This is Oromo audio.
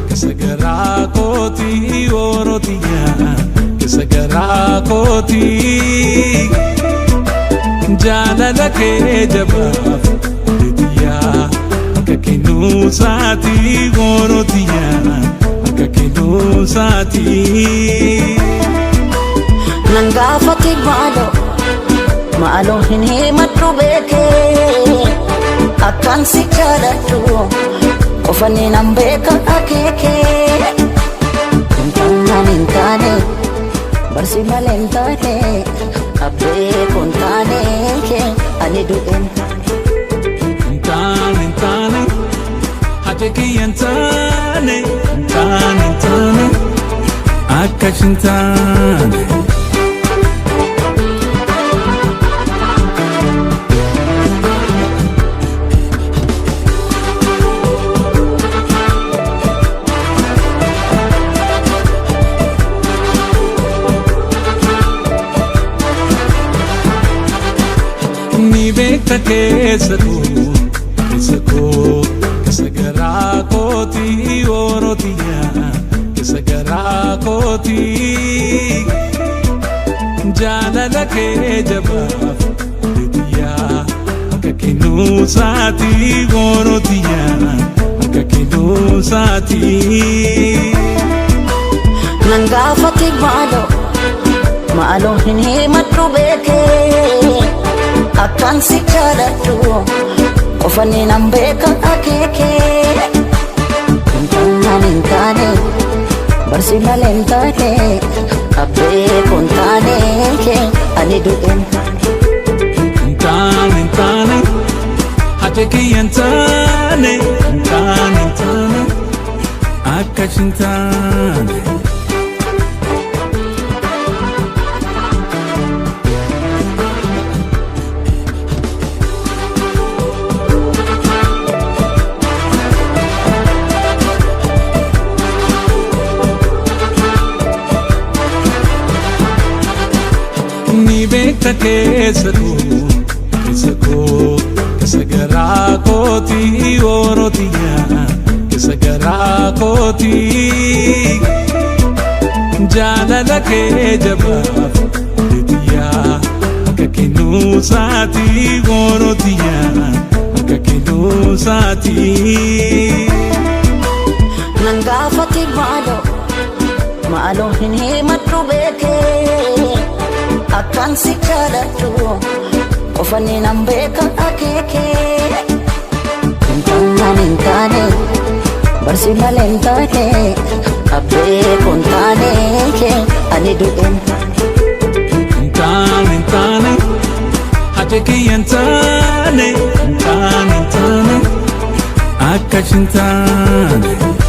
Kesagara koti orotiya Kesagara koti Jalala ke jabaf Didiya Kakinu sati orotiya Kakinu sati Nangaafatiin maaloo hin himadhu beeke akkaan si jaaladhu qofani nan beeka akeeke kuntaanaan hin taane barsi malee hin taane abbee kuntaane ani du'een kuntaan hin taane hate kiyya hin taane kuntaan hin taane akkas hin taane Keessa koo kesagara koti orotiya kesagara koti jalala ke jabaf didiya kakinu sati orotiya kakinu sati Nangaafatiin maaloo hin himadhu beeke akkaan si jaaladhu qofani nan beeka akeeke kuntaanaan hin taane barsi malee hin taane abbee kuntaane ani du'een kuntaan hin taane hate kiyya hin taane kuntaan hin taane akkas hin taane Keessa koo kesagara koti orotiya kesagara koti jalala ke jabaf didiya kakinu sati orotiya kakinu sati Nangaafatiin maaloo hin himadhu beeke akkaan si jaaladhu qofani nan beeka akeeke kuntaanaan hin taane barsi malee hin taane abbee kuntaane ani du'een kuntaan hin taane hate kiyya hin taane kuntaan hin taane akkas hin taane